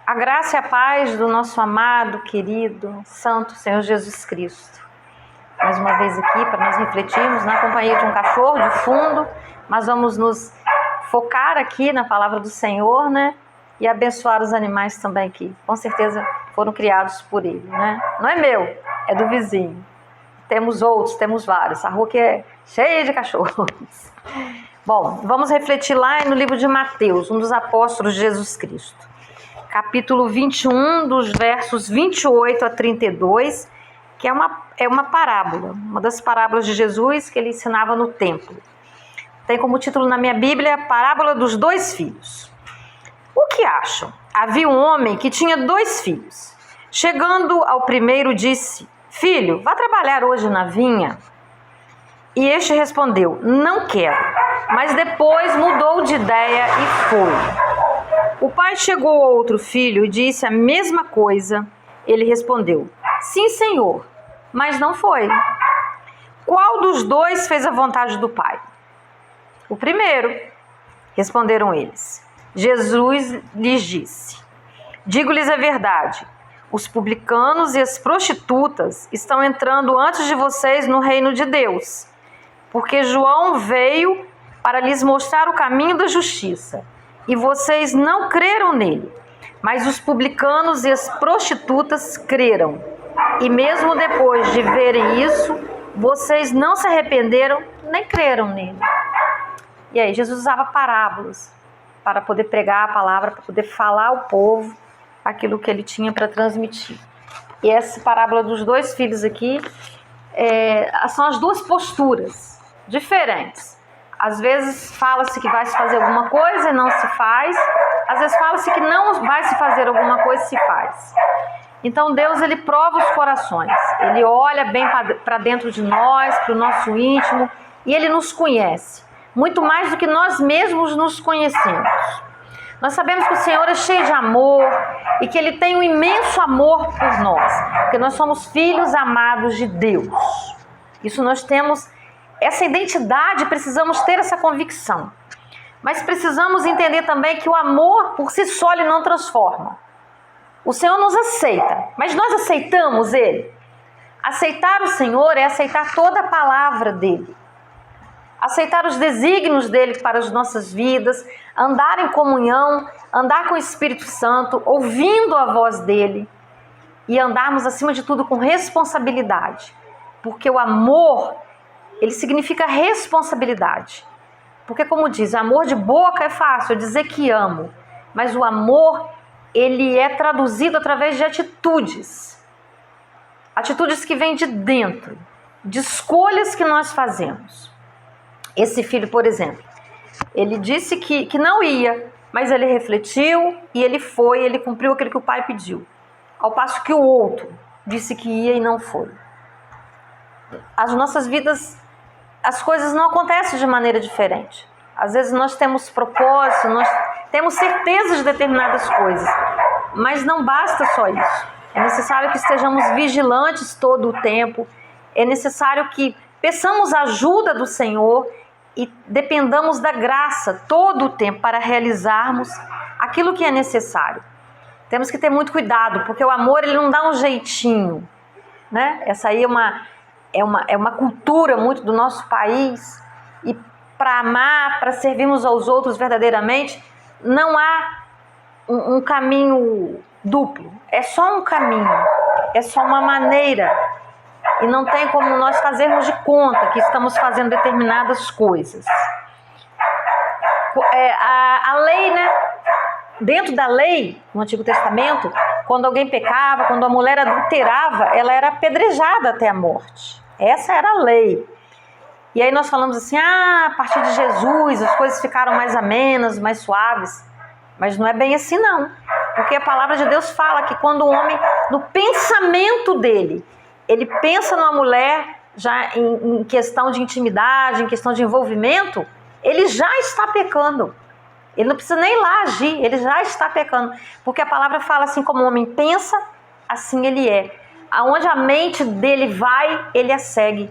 A graça e a paz do nosso amado, querido, santo Senhor Jesus Cristo. Mais uma vez aqui para nós refletirmos na companhia de um cachorro de fundo, mas vamos nos focar aqui na palavra do Senhor, né? E abençoar os animais também que com certeza foram criados por Ele, né? Não é meu, é do vizinho. Temos outros, temos vários. A rua aqui é cheia de cachorros. Bom, vamos refletir lá no livro de Mateus, um dos apóstolos de Jesus Cristo. Capítulo 21, dos versos 28 a 32, que é uma parábola, uma das parábolas de Jesus que ele ensinava no templo. Tem como título na minha Bíblia, a parábola dos dois filhos. O que acham? Havia um homem que tinha 2 filhos. Chegando ao primeiro, disse: Filho, vá trabalhar hoje na vinha. E este respondeu: Não quero. Mas depois mudou de ideia e foi. O pai chegou ao outro filho e disse a mesma coisa. Ele respondeu: Sim, senhor, mas não foi. Qual dos 2 fez a vontade do pai? O primeiro, responderam eles. Jesus lhes disse: Digo-lhes a verdade, os publicanos e as prostitutas estão entrando antes de vocês no reino de Deus, porque João veio para lhes mostrar o caminho da justiça, e vocês não creram nele, mas os publicanos e as prostitutas creram, e mesmo depois de verem isso, vocês não se arrependeram nem creram nele. E aí, Jesus usava parábolas para poder pregar a palavra, para poder falar ao povo aquilo que ele tinha para transmitir. E essa parábola dos 2 filhos aqui são as 2 posturas diferentes. Às vezes fala-se que vai se fazer alguma coisa e não se faz. Às vezes fala-se que não vai se fazer alguma coisa e se faz. Então Deus, ele prova os corações. Ele olha bem para dentro de nós, para o nosso íntimo, e ele nos conhece. Muito mais do que nós mesmos nos conhecemos. Nós sabemos que o Senhor é cheio de amor e que Ele tem um imenso amor por nós, porque nós somos filhos amados de Deus. Isso nós temos, essa identidade, precisamos ter essa convicção. Mas precisamos entender também que o amor por si só ele não transforma. O Senhor nos aceita, mas nós aceitamos Ele. Aceitar o Senhor é aceitar toda a palavra dEle. Aceitar os desígnios dele para as nossas vidas, andar em comunhão, andar com o Espírito Santo, ouvindo a voz dele e andarmos acima de tudo com responsabilidade, porque o amor, ele significa responsabilidade, porque como diz, amor de boca é fácil, dizer que amo, mas o amor, ele é traduzido através de atitudes que vêm de dentro, de escolhas que nós fazemos. Esse filho, por exemplo, ele disse que não ia, mas ele refletiu e ele foi, ele cumpriu aquilo que o pai pediu. Ao passo que o outro disse que ia e não foi. As nossas vidas, as coisas não acontecem de maneira diferente. Às vezes nós temos propósito, nós temos certeza de determinadas coisas, mas não basta só isso. É necessário que estejamos vigilantes todo o tempo, é necessário que peçamos a ajuda do Senhor e dependamos da graça todo o tempo para realizarmos aquilo que é necessário. Temos que ter muito cuidado, porque o amor ele não dá um jeitinho, né? Essa aí é uma cultura muito do nosso país, e para amar, para servirmos aos outros verdadeiramente, não há um caminho duplo, é só um caminho, é só uma maneira. E não tem como nós fazermos de conta que estamos fazendo determinadas coisas. A lei, né? Dentro da lei, no Antigo Testamento, quando alguém pecava, quando a mulher adulterava, ela era apedrejada até a morte. Essa era a lei. E aí nós falamos assim, a partir de Jesus as coisas ficaram mais amenas, mais suaves. Mas não é bem assim não. Porque a palavra de Deus fala que quando o homem, no pensamento dele, ele pensa numa mulher já em questão de intimidade, em questão de envolvimento, ele já está pecando. Ele não precisa nem ir lá agir, ele já está pecando. Porque a palavra fala assim, como o homem pensa, assim ele é. Aonde a mente dele vai, ele a segue.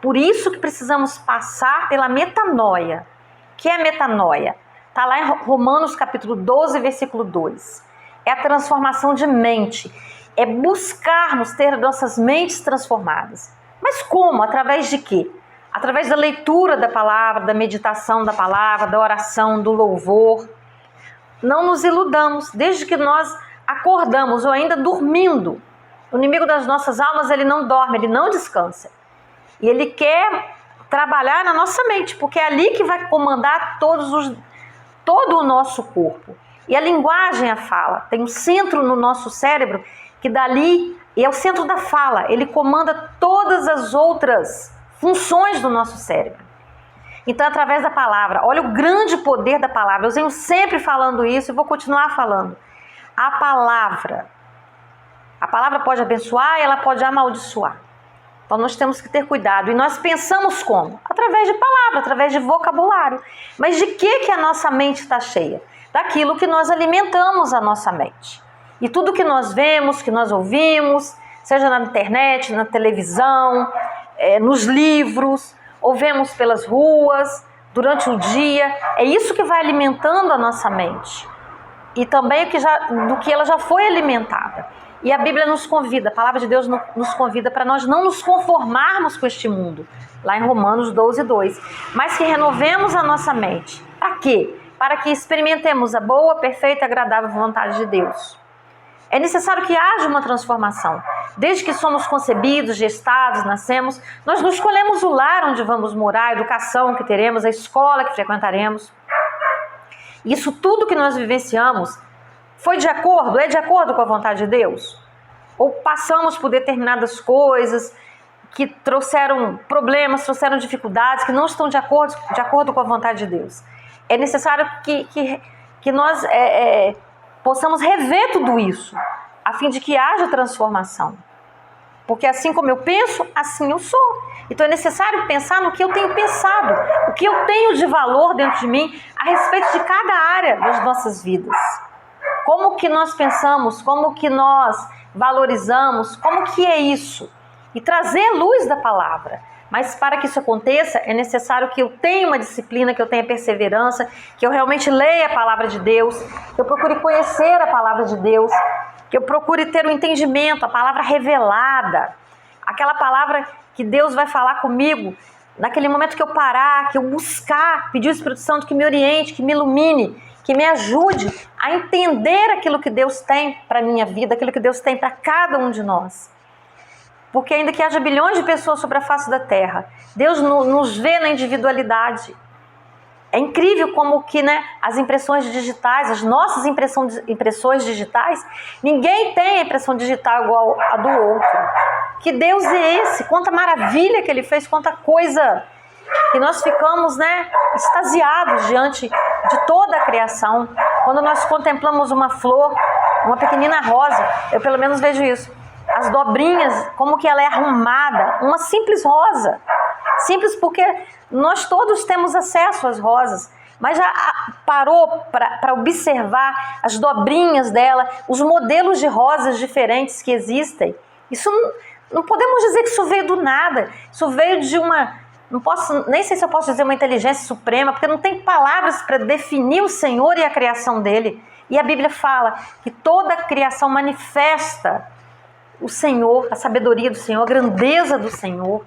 Por isso que precisamos passar pela metanoia. O que é metanoia? Está lá em Romanos capítulo 12, versículo 2. é a transformação de mente. É buscarmos ter nossas mentes transformadas. Mas como? Através de quê? Através da leitura da palavra, da meditação da palavra, da oração, do louvor. Não nos iludamos, desde que nós acordamos ou ainda dormindo. O inimigo das nossas almas, ele não dorme, ele não descansa. E ele quer trabalhar na nossa mente, porque é ali que vai comandar todo o nosso corpo. E a linguagem, a fala, tem um centro no nosso cérebro que dali é o centro da fala. Ele comanda todas as outras funções do nosso cérebro. Então, através da palavra, olha o grande poder da palavra. Eu venho sempre falando isso e vou continuar falando. A palavra pode abençoar e ela pode amaldiçoar. Então, nós temos que ter cuidado. E nós pensamos como? Através de palavra, através de vocabulário. Mas de que a nossa mente está cheia? Daquilo que nós alimentamos a nossa mente. E tudo que nós vemos, que nós ouvimos, seja na internet, na televisão, nos livros, ou vemos pelas ruas, durante o dia, é isso que vai alimentando a nossa mente. E também do que ela já foi alimentada. E a Bíblia nos convida, a palavra de Deus nos convida para nós não nos conformarmos com este mundo, lá em Romanos 12:2, mas que renovemos a nossa mente. Para quê? Para que experimentemos a boa, perfeita e agradável vontade de Deus. É necessário que haja uma transformação. Desde que somos concebidos, gestados, nascemos, nós não escolhemos o lar onde vamos morar, a educação que teremos, a escola que frequentaremos. Isso tudo que nós vivenciamos é de acordo com a vontade de Deus? Ou passamos por determinadas coisas que trouxeram problemas, trouxeram dificuldades, que não estão de acordo com a vontade de Deus? É necessário que nós possamos rever tudo isso, a fim de que haja transformação. Porque assim como eu penso, assim eu sou. Então é necessário pensar no que eu tenho pensado, o que eu tenho de valor dentro de mim a respeito de cada área das nossas vidas. Como que nós pensamos, como que nós valorizamos, como que é isso? E trazer luz da palavra. Mas para que isso aconteça, é necessário que eu tenha uma disciplina, que eu tenha perseverança, que eu realmente leia a palavra de Deus, que eu procure conhecer a palavra de Deus, que eu procure ter o entendimento, a palavra revelada, aquela palavra que Deus vai falar comigo, naquele momento que eu parar, que eu buscar, pedir o Espírito Santo que me oriente, que me ilumine, que me ajude a entender aquilo que Deus tem para a minha vida, aquilo que Deus tem para cada um de nós. Porque ainda que haja bilhões de pessoas sobre a face da terra, Deus nos vê na individualidade. É incrível como que, as impressões digitais, as nossas impressões digitais, ninguém tem a impressão digital igual a do outro. Que Deus é esse? Quanta maravilha que Ele fez, quanta coisa que nós ficamos, extasiados diante de toda a criação. Quando nós contemplamos uma flor, uma pequenina rosa, eu pelo menos vejo isso. As dobrinhas, como que ela é arrumada, uma simples rosa. Simples porque nós todos temos acesso às rosas, mas já parou para observar as dobrinhas dela, os modelos de rosas diferentes que existem? Isso não podemos dizer que isso veio do nada, isso veio de nem sei se eu posso dizer uma inteligência suprema, porque não tem palavras para definir o Senhor e a criação dele. E a Bíblia fala que toda a criação manifesta o Senhor, a sabedoria do Senhor, a grandeza do Senhor.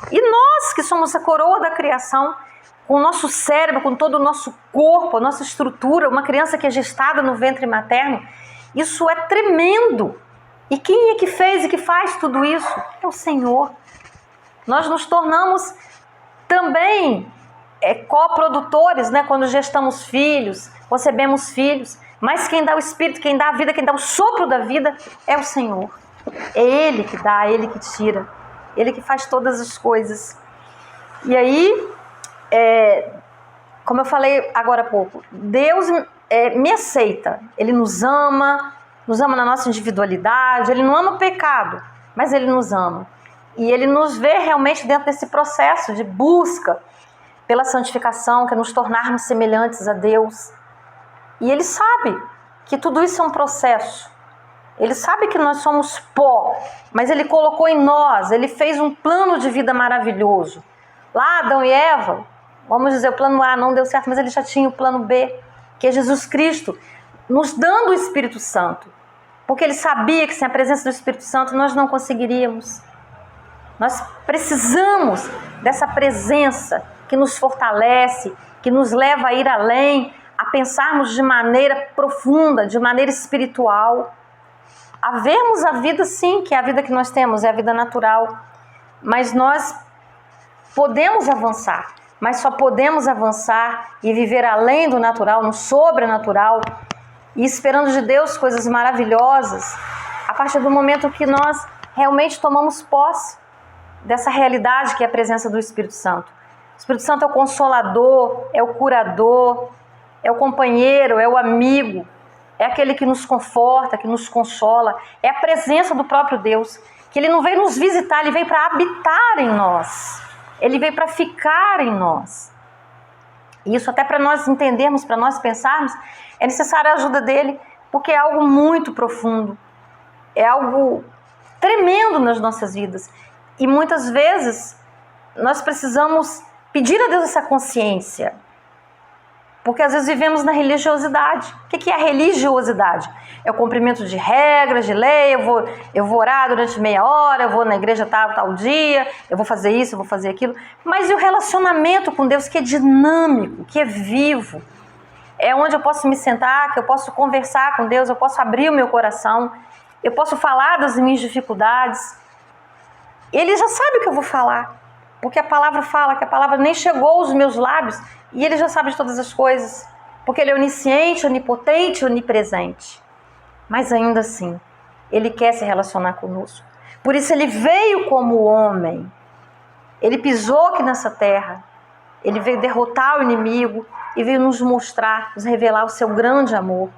E nós que somos a coroa da criação, com o nosso cérebro, com todo o nosso corpo, a nossa estrutura, uma criança que é gestada no ventre materno, isso é tremendo. E quem é que fez e que faz tudo isso? É o Senhor. Nós nos tornamos também coprodutores, quando gestamos filhos, concebemos filhos, mas quem dá o espírito, quem dá a vida, quem dá o sopro da vida é o Senhor. É Ele que dá, é Ele que tira, Ele que faz todas as coisas. E aí, como eu falei agora há pouco, Deus me aceita, Ele nos ama na nossa individualidade, Ele não ama o pecado, mas Ele nos ama. E Ele nos vê realmente dentro desse processo de busca pela santificação, que é nos tornarmos semelhantes a Deus. E Ele sabe que tudo isso é um processo. Ele sabe que nós somos pó, mas Ele colocou em nós, Ele fez um plano de vida maravilhoso. Lá, Adão e Eva, vamos dizer, o plano A não deu certo, mas Ele já tinha o plano B, que é Jesus Cristo. nos dando o Espírito Santo, porque Ele sabia que sem a presença do Espírito Santo nós não conseguiríamos. Nós precisamos dessa presença que nos fortalece, que nos leva a ir além, a pensarmos de maneira profunda, de maneira espiritual, a vermos a vida, sim, que é a vida que nós temos, é a vida natural, mas nós podemos avançar, mas só podemos avançar e viver além do natural, no sobrenatural, e esperando de Deus coisas maravilhosas, a partir do momento que nós realmente tomamos posse dessa realidade que é a presença do Espírito Santo. O Espírito Santo é o consolador, é o curador, é o companheiro, é o amigo, é aquele que nos conforta, que nos consola, é a presença do próprio Deus, que Ele não veio nos visitar, Ele veio para habitar em nós, Ele veio para ficar em nós. E isso até para nós entendermos, para nós pensarmos, é necessária a ajuda dEle, porque é algo muito profundo, é algo tremendo nas nossas vidas. E muitas vezes nós precisamos pedir a Deus essa consciência, porque às vezes vivemos na religiosidade. O que é a religiosidade? É o cumprimento de regras, de lei, eu vou orar durante meia hora, eu vou na igreja tal dia, eu vou fazer isso, eu vou fazer aquilo. Mas e o relacionamento com Deus, que é dinâmico, que é vivo? É onde eu posso me sentar, que eu posso conversar com Deus, eu posso abrir o meu coração, eu posso falar das minhas dificuldades. Ele já sabe o que eu vou falar, porque a palavra fala que a palavra nem chegou aos meus lábios e Ele já sabe de todas as coisas, porque Ele é onisciente, onipotente, onipresente. Mas ainda assim, Ele quer se relacionar conosco. Por isso Ele veio como homem, Ele pisou aqui nessa terra, Ele veio derrotar o inimigo e veio nos mostrar, nos revelar o seu grande amor.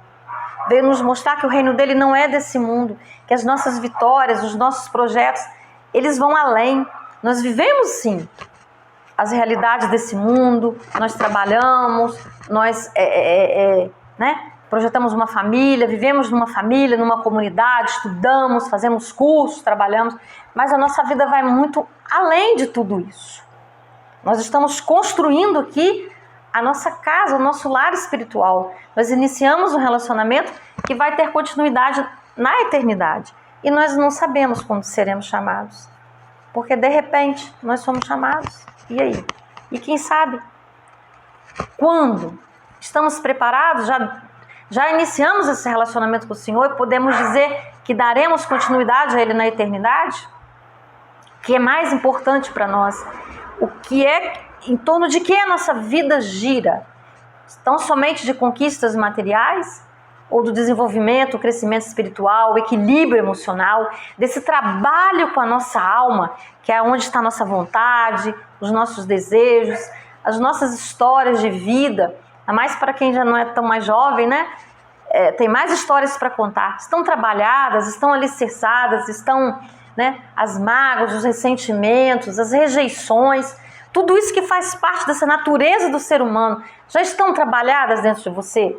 Veio nos mostrar que o reino dele não é desse mundo, que as nossas vitórias, os nossos projetos, eles vão além. Nós vivemos sim as realidades desse mundo, nós trabalhamos, nós projetamos uma família, vivemos numa família, numa comunidade, estudamos, fazemos cursos, trabalhamos, mas a nossa vida vai muito além de tudo isso. Nós estamos construindo aqui a nossa casa, o nosso lar espiritual. Nós iniciamos um relacionamento que vai ter continuidade na eternidade. E nós não sabemos quando seremos chamados. Porque de repente nós somos chamados. E aí? E quem sabe? Quando estamos preparados, já iniciamos esse relacionamento com o Senhor e podemos dizer que daremos continuidade a Ele na eternidade? O que é mais importante para nós? O que é em torno de que a nossa vida gira? Tão somente de conquistas materiais? Ou do desenvolvimento, o crescimento espiritual, o equilíbrio emocional, desse trabalho com a nossa alma, que é onde está a nossa vontade, os nossos desejos, as nossas histórias de vida, a mais para quem já não é tão mais jovem, né? Tem mais histórias para contar, estão trabalhadas, estão alicerçadas, estão, né, as mágoas, os ressentimentos, as rejeições, tudo isso que faz parte dessa natureza do ser humano, já estão trabalhadas dentro de você?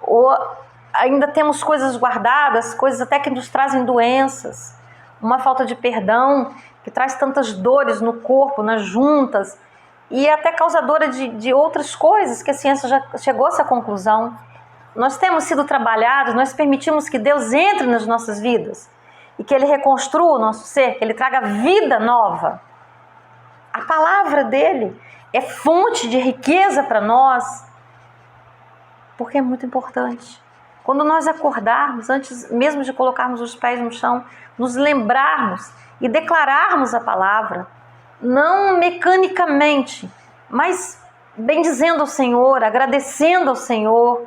Ou ainda temos coisas guardadas, coisas até que nos trazem doenças, uma falta de perdão que traz tantas dores no corpo, nas juntas, e é até causadora de outras coisas que a ciência já chegou a essa conclusão. Nós temos sido trabalhados, nós permitimos que Deus entre nas nossas vidas e que Ele reconstrua o nosso ser, que Ele traga vida nova. A palavra dEle é fonte de riqueza para nós, porque é muito importante. Quando nós acordarmos, antes mesmo de colocarmos os pés no chão, nos lembrarmos e declararmos a palavra, não mecanicamente, mas bendizendo ao Senhor, agradecendo ao Senhor,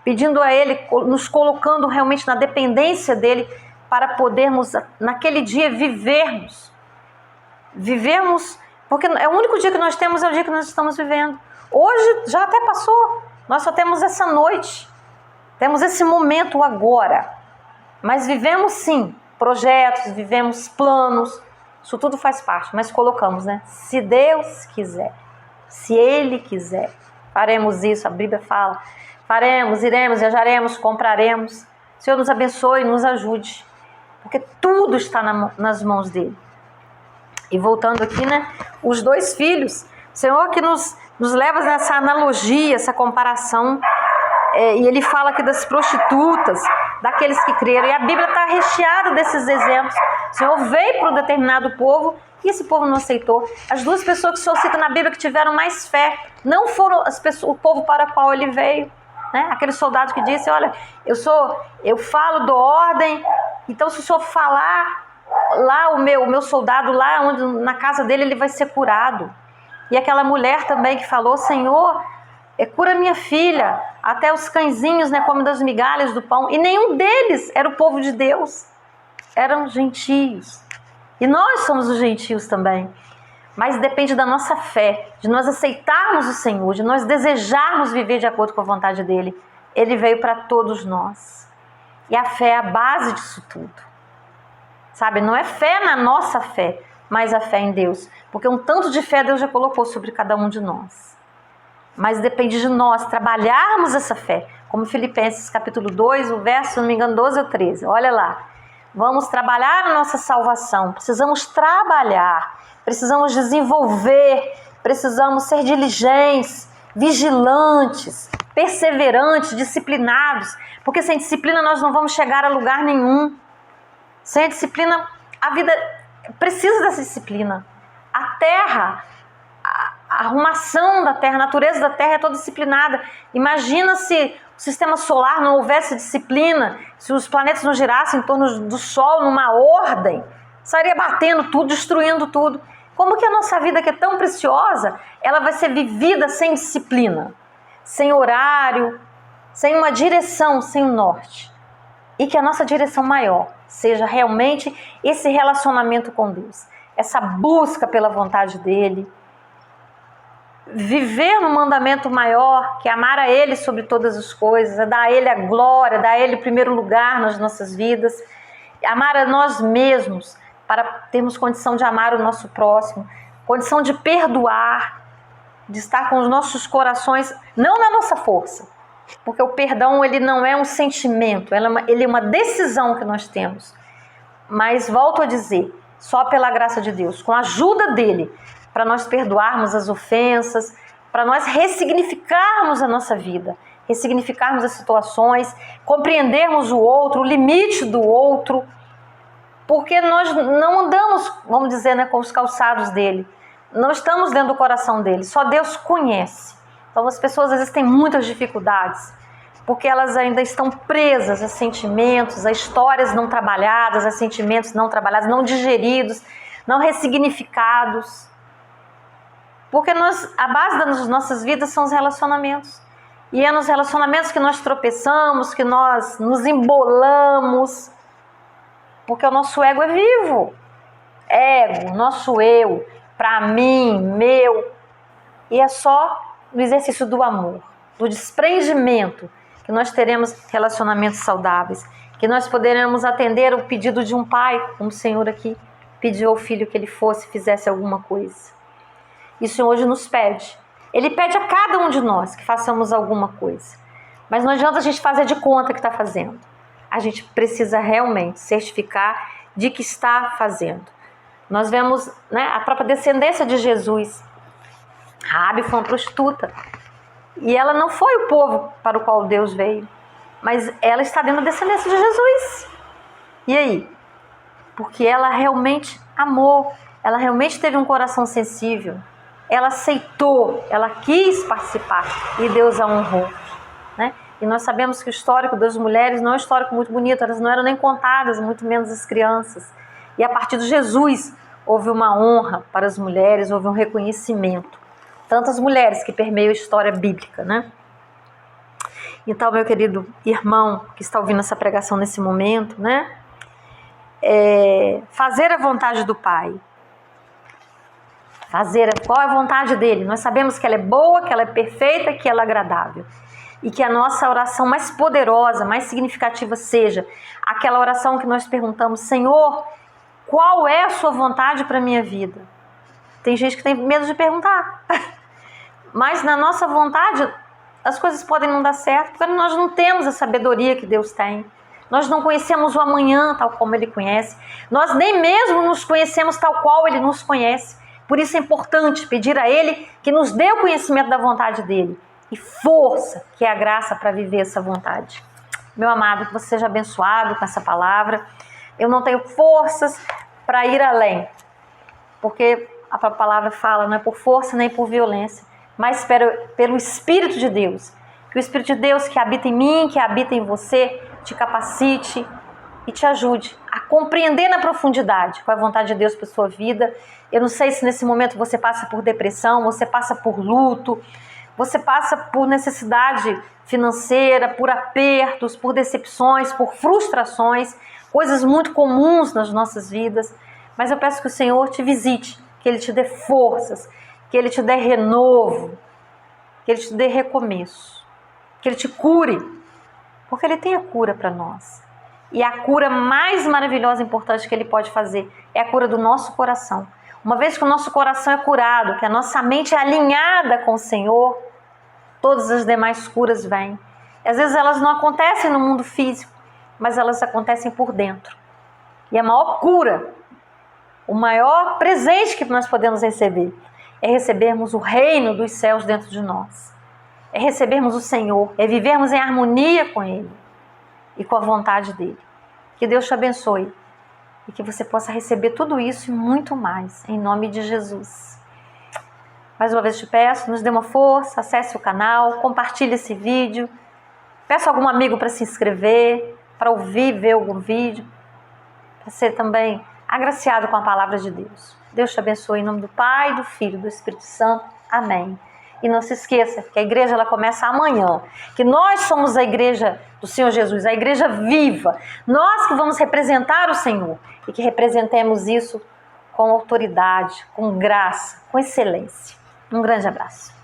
pedindo a Ele, nos colocando realmente na dependência dEle, para podermos naquele dia vivermos, porque é o único dia que nós temos, é o dia que nós estamos vivendo. Hoje já até passou, nós só temos essa noite, temos esse momento agora, mas vivemos sim projetos, vivemos planos, isso tudo faz parte, mas colocamos, né? Se Deus quiser, se Ele quiser, faremos isso, a Bíblia fala, faremos, iremos, viajaremos, compraremos. O Senhor nos abençoe e nos ajude, porque tudo está nas mãos dEle. E voltando aqui, né? Os dois filhos, o Senhor que nos leva nessa analogia, essa comparação E ele fala aqui das prostitutas, daqueles que creram. E a Bíblia está recheada desses exemplos. O Senhor veio para um determinado povo e esse povo não aceitou. As duas pessoas que o Senhor cita na Bíblia que tiveram mais fé não foram o povo para o qual ele veio. Né? Aquele soldado que disse, olha, eu falo, dou ordem, então se o Senhor falar lá, o meu soldado lá onde, na casa dele, ele vai ser curado. E aquela mulher também que falou, Senhor, cura minha filha, até os cãezinhos, né, comem das migalhas do pão. E nenhum deles era o povo de Deus, eram gentios. E nós somos os gentios também. Mas depende da nossa fé, de nós aceitarmos o Senhor, de nós desejarmos viver de acordo com a vontade dEle. Ele veio para todos nós. E a fé é a base disso tudo. Sabe, não é fé na nossa fé, mas a fé em Deus. Porque um tanto de fé Deus já colocou sobre cada um de nós. Mas depende de nós trabalharmos essa fé. Como Filipenses capítulo 2, o verso, se não me engano, 12 ou 13. Olha lá. Vamos trabalhar a nossa salvação. Precisamos trabalhar. Precisamos desenvolver. Precisamos ser diligentes, vigilantes, perseverantes, disciplinados. Porque sem disciplina nós não vamos chegar a lugar nenhum. Sem a disciplina, a vida precisa dessa disciplina. A terra, a arrumação da terra, a natureza da terra é toda disciplinada. Imagina se o sistema solar não houvesse disciplina, se os planetas não girassem em torno do Sol numa ordem, sairia batendo tudo, destruindo tudo. Como que a nossa vida, que é tão preciosa, ela vai ser vivida sem disciplina, sem horário, sem uma direção, sem um norte? E que a nossa direção maior seja realmente esse relacionamento com Deus, essa busca pela vontade dEle, viver no mandamento maior, que é amar a Ele sobre todas as coisas, é dar a Ele a glória, dar a Ele o primeiro lugar nas nossas vidas, amar a nós mesmos, para termos condição de amar o nosso próximo, condição de perdoar, de estar com os nossos corações, não na nossa força, porque o perdão ele não é um sentimento, ele é uma decisão que nós temos. Mas volto a dizer, só pela graça de Deus, com a ajuda dele, para nós perdoarmos as ofensas, para nós ressignificarmos a nossa vida, ressignificarmos as situações, compreendermos o outro, o limite do outro, porque nós não andamos, vamos dizer, né, com os calçados dele, não estamos dentro do coração dele, só Deus conhece. Então as pessoas às vezes têm muitas dificuldades, porque elas ainda estão presas a sentimentos, a histórias não trabalhadas, a sentimentos não trabalhados, não digeridos, não ressignificados. Porque a base das nossas vidas são os relacionamentos. E é nos relacionamentos que nós tropeçamos, que nós nos embolamos, porque o nosso ego é vivo. Ego, nosso eu, para mim, meu. E é só no exercício do amor, do desprendimento, que nós teremos relacionamentos saudáveis, que nós poderemos atender o pedido de um pai, como o Senhor aqui pediu ao filho que ele fizesse alguma coisa. E o Senhor hoje nos pede. Ele pede a cada um de nós que façamos alguma coisa. Mas não adianta a gente fazer de conta que está fazendo. A gente precisa realmente certificar de que está fazendo. Nós vemos, né, a própria descendência de Jesus. Raabe foi uma prostituta. E ela não foi o povo para o qual Deus veio. Mas ela está dentro da descendência de Jesus. E aí? Porque ela realmente amou. Ela realmente teve um coração sensível. Ela aceitou, ela quis participar e Deus a honrou, né? E nós sabemos que o histórico das mulheres não é um histórico muito bonito, elas não eram nem contadas, muito menos as crianças. E a partir de Jesus houve uma honra para as mulheres, houve um reconhecimento. Tantas mulheres que permeiam a história bíblica, né? Então, meu querido irmão que está ouvindo essa pregação nesse momento, né? Fazer a vontade do Pai. Qual é a vontade dele? Nós sabemos que ela é boa, que ela é perfeita, que ela é agradável. E que a nossa oração mais poderosa, mais significativa seja aquela oração que nós perguntamos: Senhor, qual é a sua vontade para a minha vida? Tem gente que tem medo de perguntar. Mas na nossa vontade, as coisas podem não dar certo, porque nós não temos a sabedoria que Deus tem. Nós não conhecemos o amanhã tal como Ele conhece. Nós nem mesmo nos conhecemos tal qual Ele nos conhece. Por isso é importante pedir a Ele que nos dê o conhecimento da vontade dEle. e força, que é a graça para viver essa vontade. Meu amado, que você seja abençoado com essa palavra. Eu não tenho forças para ir além, porque a palavra fala, não é por força nem por violência, mas pelo Espírito de Deus. Que o Espírito de Deus que habita em mim, que habita em você, te capacite e te ajude a compreender na profundidade qual é a vontade de Deus para a sua vida. Eu não sei se nesse momento você passa por depressão, você passa por luto, você passa por necessidade financeira, por apertos, por decepções, por frustrações, coisas muito comuns nas nossas vidas. Mas eu peço que o Senhor te visite, que Ele te dê forças, que Ele te dê renovo, que Ele te dê recomeço, que Ele te cure, porque Ele tem a cura para nós. E a cura mais maravilhosa e importante que Ele pode fazer é a cura do nosso coração. Uma vez que o nosso coração é curado, que a nossa mente é alinhada com o Senhor, todas as demais curas vêm. E às vezes elas não acontecem no mundo físico, mas elas acontecem por dentro. E a maior cura, o maior presente que nós podemos receber é recebermos o reino dos céus dentro de nós. É recebermos o Senhor, é vivermos em harmonia com Ele e com a vontade dEle. Que Deus te abençoe e que você possa receber tudo isso e muito mais, em nome de Jesus. Mais uma vez te peço, nos dê uma força, acesse o canal, compartilhe esse vídeo, peça a algum amigo para se inscrever, para ouvir, ver algum vídeo, para ser também agraciado com a palavra de Deus. Deus te abençoe em nome do Pai, do Filho e do Espírito Santo. Amém. E não se esqueça que a igreja ela começa amanhã, que nós somos a igreja do Senhor Jesus, a igreja viva, nós que vamos representar o Senhor e que representemos isso com autoridade, com graça, com excelência. Um grande abraço.